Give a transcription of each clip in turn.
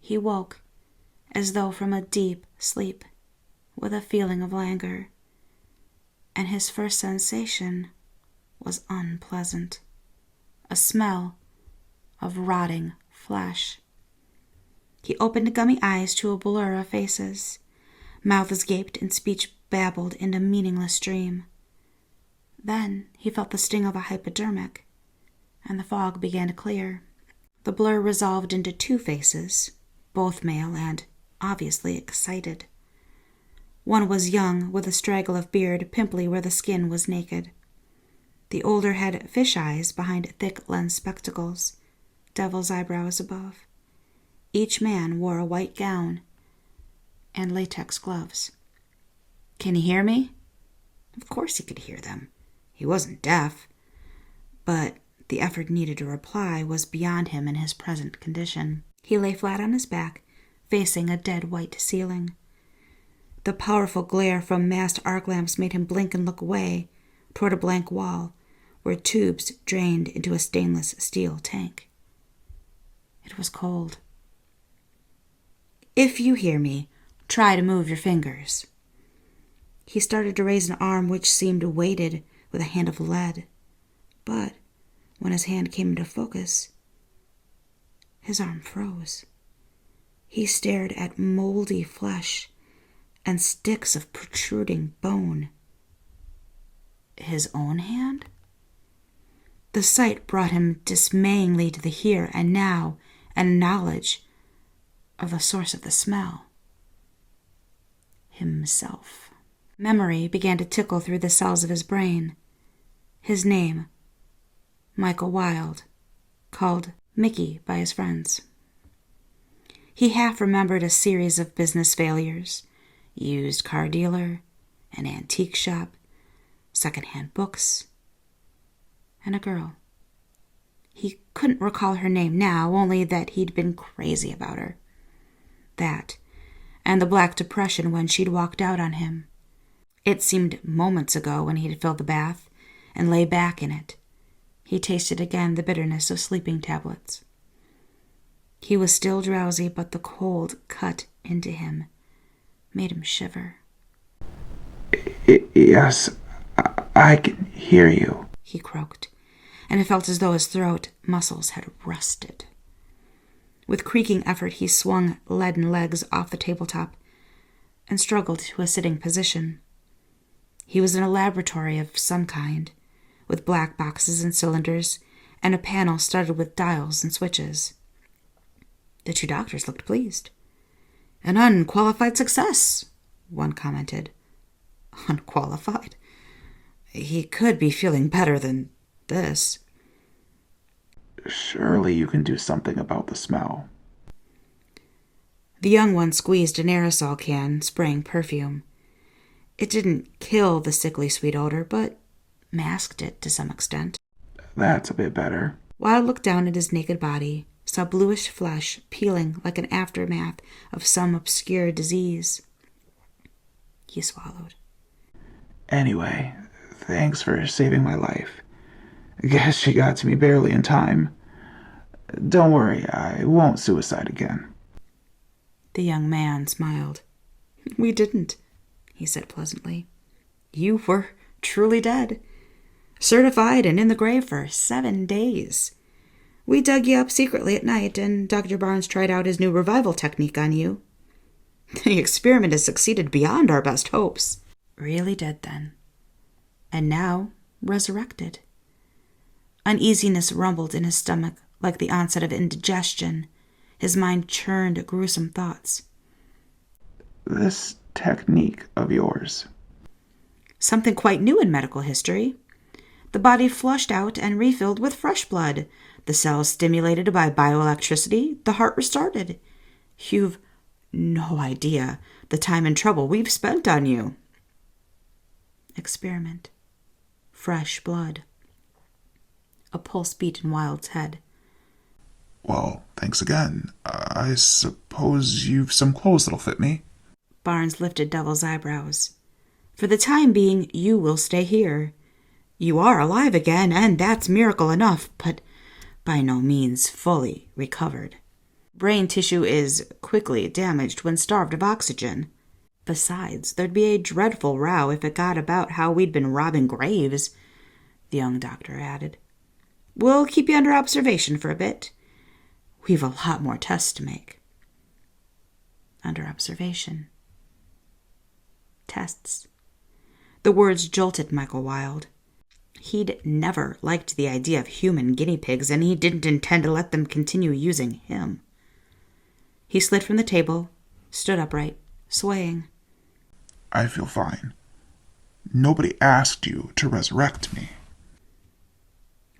He woke, as though from a deep sleep, with a feeling of languor, and his first sensation was unpleasant, a smell of rotting flesh. He opened gummy eyes to a blur of faces. Mouths gaped and speech babbled in a meaningless dream. Then he felt the sting of a hypodermic, and the fog began to clear. The blur resolved into two faces, both male and obviously excited. One was young, with a straggle of beard, pimply where the skin was naked. The older had fish eyes behind thick lens spectacles, devil's eyebrows above. Each man wore a white gown and latex gloves. "Can he hear me?" Of course he could hear them. He wasn't deaf. But the effort needed to reply was beyond him in his present condition. He lay flat on his back, facing a dead white ceiling. The powerful glare from massed arc lamps made him blink and look away toward a blank wall where tubes drained into a stainless steel tank. It was cold. "If you hear me, try to move your fingers." He started to raise an arm which seemed weighted with a hand of lead, but when his hand came into focus, his arm froze. He stared at moldy flesh and sticks of protruding bone. His own hand? The sight brought him dismayingly to the here and now and knowledge of the source of the smell. Himself. Memory began to tickle through the cells of his brain. His name, Michael Wilde, called Mickey by his friends. He half remembered a series of business failures: used car dealer, an antique shop, second-hand books, and a girl. He couldn't recall her name now, only that he'd been crazy about her. That, and the Black Depression when she'd walked out on him. It seemed moments ago when he'd filled the bath and lay back in it. He tasted again the bitterness of sleeping tablets. He was still drowsy, but the cold cut into him, made him shiver. Yes, I can hear you, he croaked, and it felt as though his throat muscles had rusted. With creaking effort, he swung leaden legs off the tabletop and struggled to a sitting position. He was in a laboratory of some kind, with black boxes and cylinders, and a panel studded with dials and switches. The two doctors looked pleased. "An unqualified success," one commented. Unqualified? He could be feeling better than this. "Surely you can do something about the smell." The young one squeezed an aerosol can, spraying perfume. It didn't kill the sickly sweet odor, but masked it to some extent. "That's a bit better." Wilde looked down at his naked body, saw bluish flesh peeling like an aftermath of some obscure disease. He swallowed. "Anyway, thanks for saving my life. Guess she got to me barely in time. Don't worry, I won't suicide again." The young man smiled. "We didn't," he said pleasantly. "You were truly dead. Certified and in the grave for 7 days. We dug you up secretly at night, and Dr. Barnes tried out his new revival technique on you. The experiment has succeeded beyond our best hopes." Really dead, then. And now resurrected. Uneasiness rumbled in his stomach like the onset of indigestion. His mind churned gruesome thoughts. "This technique of yours." Something quite new in medical history. The body flushed out and refilled with fresh blood. The cells stimulated by bioelectricity. The heart restarted. You've no idea the time and trouble we've spent on you. Experiment. Fresh blood. A pulse beat in Wilde's head. "Well, thanks again. I suppose you've some clothes that'll fit me." Barnes lifted Devil's eyebrows. "For the time being, you will stay here. You are alive again, and that's miracle enough, but by no means fully recovered." Brain tissue is quickly damaged when starved of oxygen. Besides, there'd be a dreadful row if it got about how we'd been robbing graves, the young doctor added. We'll keep you under observation for a bit. We've a lot more tests to make. Under observation. Tests. The words jolted Michael Wilde. He'd never liked the idea of human guinea pigs, and he didn't intend to let them continue using him. He slid from the table, stood upright, swaying. I feel fine. Nobody asked you to resurrect me.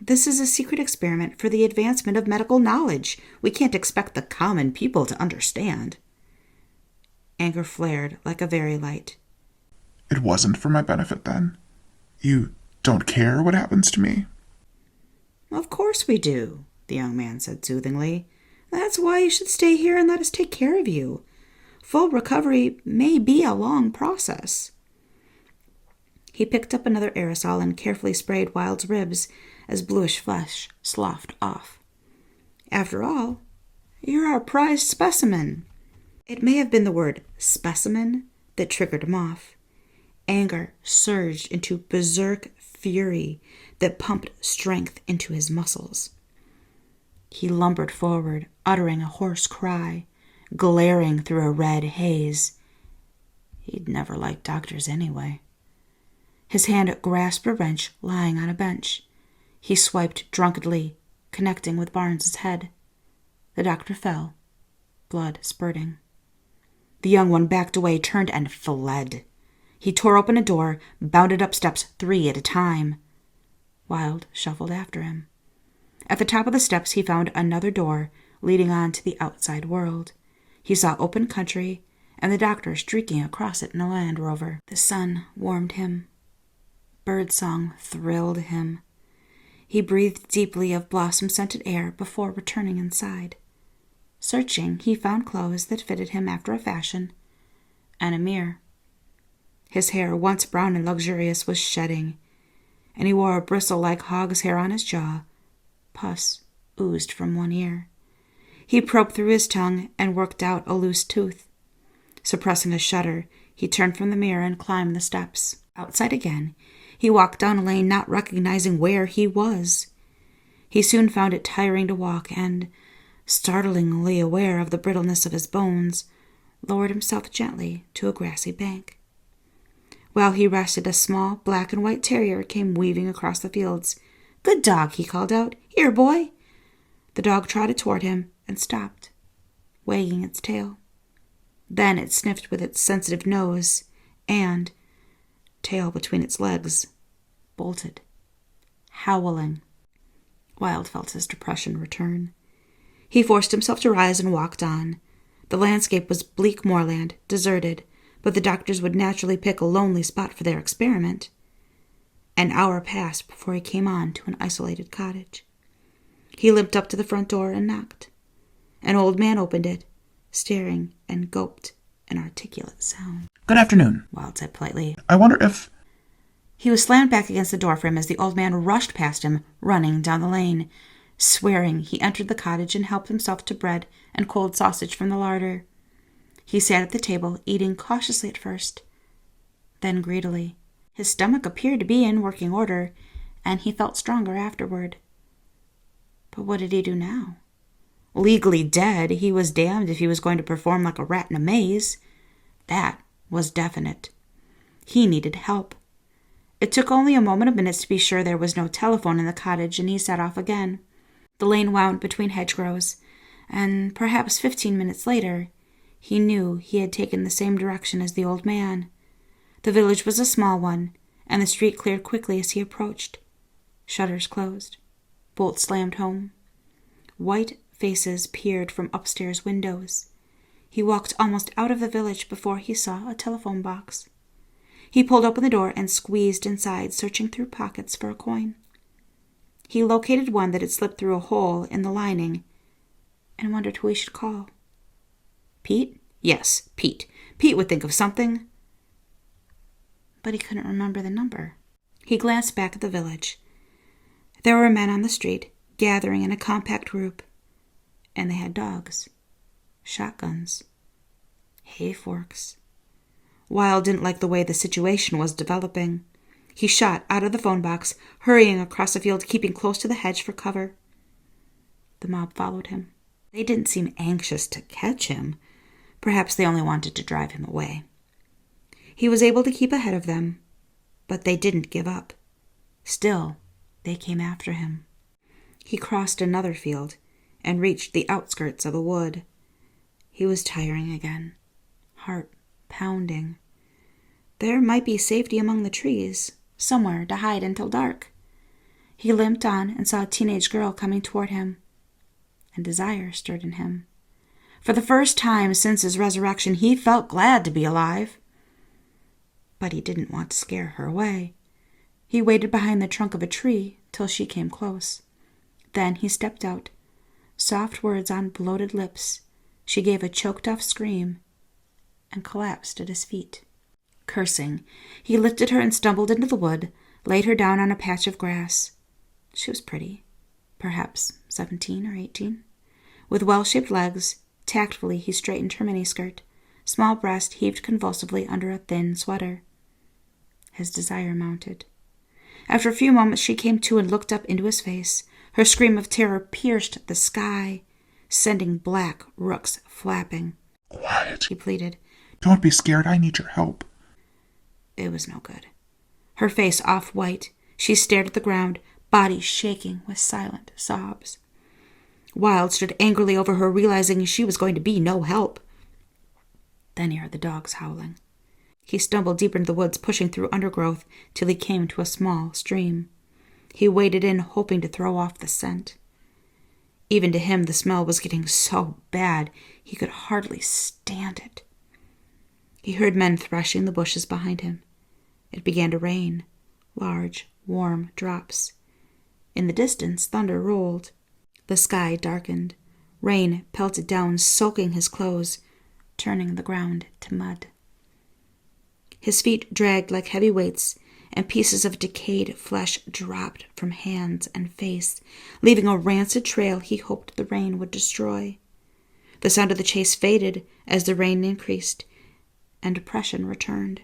This is a secret experiment for the advancement of medical knowledge. We can't expect the common people to understand. Anger flared like a very light. It wasn't for my benefit, then? You don't care what happens to me? Of course we do, the young man said soothingly. That's why you should stay here and let us take care of you. Full recovery may be a long process. He picked up another aerosol and carefully sprayed Wilde's ribs as bluish flesh sloughed off. After all, you're our prized specimen. It may have been the word specimen that triggered him off. Anger surged into berserk fury that pumped strength into his muscles. He lumbered forward, uttering a hoarse cry, glaring through a red haze. He'd never liked doctors anyway. His hand grasped a wrench lying on a bench. He swiped drunkenly, connecting with Barnes's head. The doctor fell, blood spurting. The young one backed away, turned, and fled. He tore open a door, bounded up steps 3 at a time. Wilde shuffled after him. At the top of the steps, he found another door leading on to the outside world. He saw open country and the doctor streaking across it in a Land Rover. The sun warmed him. Birdsong thrilled him. He breathed deeply of blossom-scented air before returning inside. Searching, he found clothes that fitted him after a fashion, and a mirror. His hair, once brown and luxurious, was shedding, and he wore a bristle like hog's hair on his jaw. Pus oozed from one ear. He probed through his tongue and worked out a loose tooth. Suppressing a shudder, he turned from the mirror and climbed the steps. Outside again, he walked down a lane, not recognizing where he was. He soon found it tiring to walk and, startlingly aware of the brittleness of his bones, lowered himself gently to a grassy bank. While he rested, a small black and white terrier came weaving across the fields. "Good dog," he called out. "Here, boy." The dog trotted toward him and stopped, wagging its tail. Then it sniffed with its sensitive nose and, tail between its legs, bolted, howling. Wilde felt his depression return. He forced himself to rise and walked on. The landscape was bleak moorland, deserted, but the doctors would naturally pick a lonely spot for their experiment. An hour passed before he came on to an isolated cottage. He limped up to the front door and knocked. An old man opened it, staring, and gulped an articulate sound. Good afternoon, Wilde said politely. I wonder if... He was slammed back against the door for him as the old man rushed past him, running down the lane. Swearing, he entered the cottage and helped himself to bread and cold sausage from the larder. He sat at the table, eating cautiously at first, then greedily. His stomach appeared to be in working order, and he felt stronger afterward. But what did he do now? Legally dead, he was damned if he was going to perform like a rat in a maze. That was definite. He needed help. It took only a moment of minutes to be sure there was no telephone in the cottage, and he set off again. The lane wound between hedgerows, and perhaps 15 minutes later, he knew he had taken the same direction as the old man. The village was a small one, and the street cleared quickly as he approached. Shutters closed. Bolts slammed home. White faces peered from upstairs windows. He walked almost out of the village before he saw a telephone box. He pulled open the door and squeezed inside, searching through pockets for a coin. He located one that had slipped through a hole in the lining and wondered who he should call. Pete? Yes, Pete. Pete would think of something. But he couldn't remember the number. He glanced back at the village. There were men on the street, gathering in a compact group, and they had dogs. shotguns, hay forks. Wilde didn't like the way the situation was developing. He shot out of the phone box, hurrying across the field, keeping close to the hedge for cover. The mob followed him. They didn't seem anxious to catch him. Perhaps they only wanted to drive him away. He was able to keep ahead of them, but they didn't give up. Still, they came after him. He crossed another field and reached the outskirts of a wood. He was tiring again, heart pounding. There might be safety among the trees, somewhere to hide until dark. He limped on and saw a teenage girl coming toward him, and desire stirred in him. For the first time since his resurrection, he felt glad to be alive. But he didn't want to scare her away. He waited behind the trunk of a tree till she came close. Then he stepped out, soft words on bloated lips. She gave a choked-off scream and collapsed at his feet. Cursing, he lifted her and stumbled into the wood, laid her down on a patch of grass. She was pretty, perhaps 17 or 18. With well-shaped legs, tactfully he straightened her miniskirt. Small breast heaved convulsively under a thin sweater. His desire mounted. After a few moments she came to and looked up into his face. Her scream of terror pierced the sky, sending black rooks flapping. Quiet, he pleaded. Don't be scared, I need your help. It was no good. Her face off-white, she stared at the ground, body shaking with silent sobs. Wilde stood angrily over her, realizing she was going to be no help. Then he heard the dogs howling. He stumbled deeper into the woods, pushing through undergrowth till he came to a small stream. He waded in, hoping to throw off the scent. Even to him, the smell was getting so bad he could hardly stand it. He heard men threshing the bushes behind him. It began to rain, large, warm drops. In the distance, thunder rolled. The sky darkened. Rain pelted down, soaking his clothes, turning the ground to mud. His feet dragged like heavy weights, and pieces of decayed flesh dropped from hands and face, leaving a rancid trail he hoped the rain would destroy. The sound of the chase faded as the rain increased, and depression returned,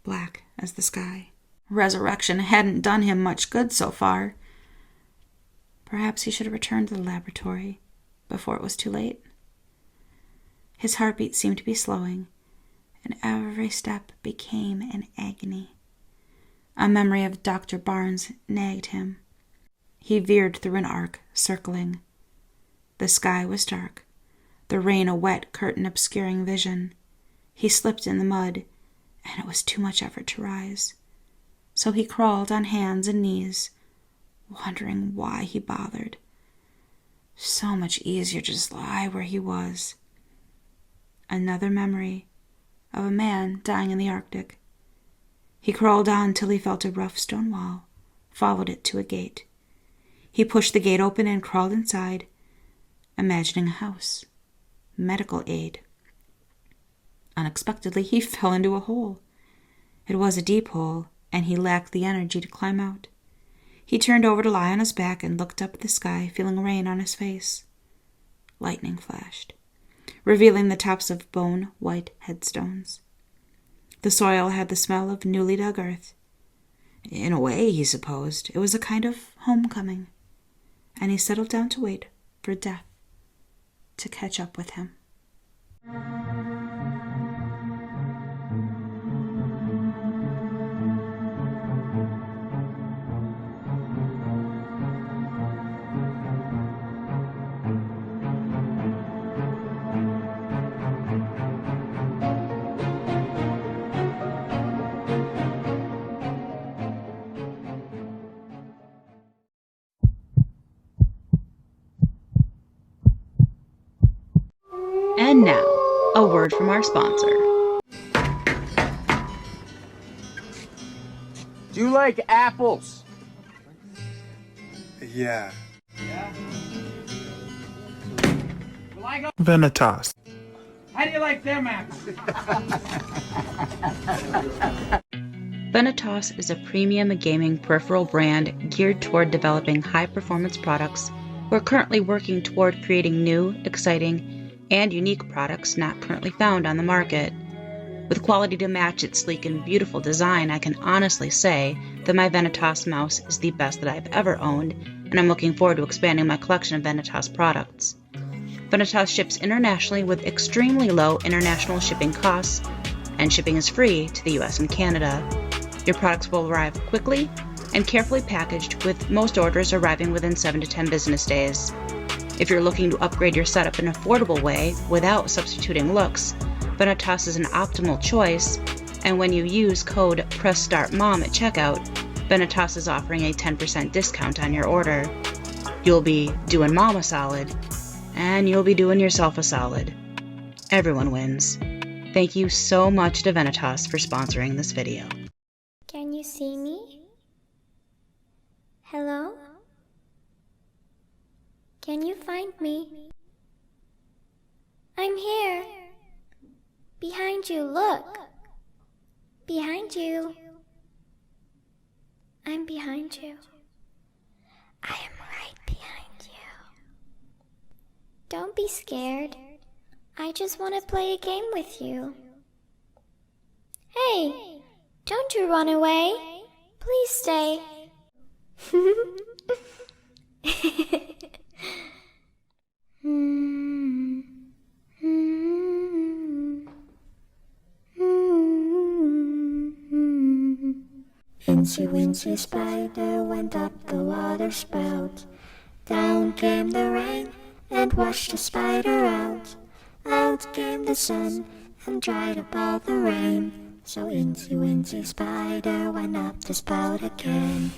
black as the sky. Resurrection hadn't done him much good so far. Perhaps he should have returned to the laboratory before it was too late. His heartbeat seemed to be slowing, and every step became an agony. A memory of Dr. Barnes nagged him. He veered through an arc, circling. The sky was dark, the rain a wet curtain obscuring vision. He slipped in the mud, and it was too much effort to rise. So he crawled on hands and knees, wondering why he bothered. So much easier to just lie where he was. Another memory of a man dying in the Arctic. He crawled on till he felt a rough stone wall, followed it to a gate. He pushed the gate open and crawled inside, imagining a house, medical aid. Unexpectedly, he fell into a hole. It was a deep hole, and he lacked the energy to climb out. He turned over to lie on his back and looked up at the sky, feeling rain on his face. Lightning flashed, revealing the tops of bone-white headstones. The soil had the smell of newly dug earth. In a way, he supposed, it was a kind of homecoming, and he settled down to wait for death to catch up with him. And now, a word from our sponsor. Do you like apples? Yeah. Well, I go. Vanitas. How do you like them apples? Vanitas is a premium gaming peripheral brand geared toward developing high-performance products. We're currently working toward creating new, exciting, and unique products not currently found on the market. With quality to match its sleek and beautiful design, I can honestly say that my Venetos mouse is the best that I've ever owned, and I'm looking forward to expanding my collection of Venetos products. Venetos ships internationally with extremely low international shipping costs, and shipping is free to the US and Canada. Your products will arrive quickly and carefully packaged, with most orders arriving within 7 to 10 business days. If you're looking to upgrade your setup in an affordable way without substituting looks, Venetos is an optimal choice, and when you use code pressstartmom at checkout, Venetos is offering a 10% discount on your order. You'll be doing mom a solid, and you'll be doing yourself a solid. Everyone wins. Thank you so much to Venetos for sponsoring this video. Can you see me? Hello? Can you find me? I'm here. Behind you, look. Behind you. I'm behind you. I am right behind you. Don't be scared. I just want to play a game with you. Hey, don't you run away. Please stay. Incy Wincy Spider went up the water spout. Down came the rain and washed the spider out. Out came the sun and dried up all the rain. So Incy Wincy Spider went up the spout again.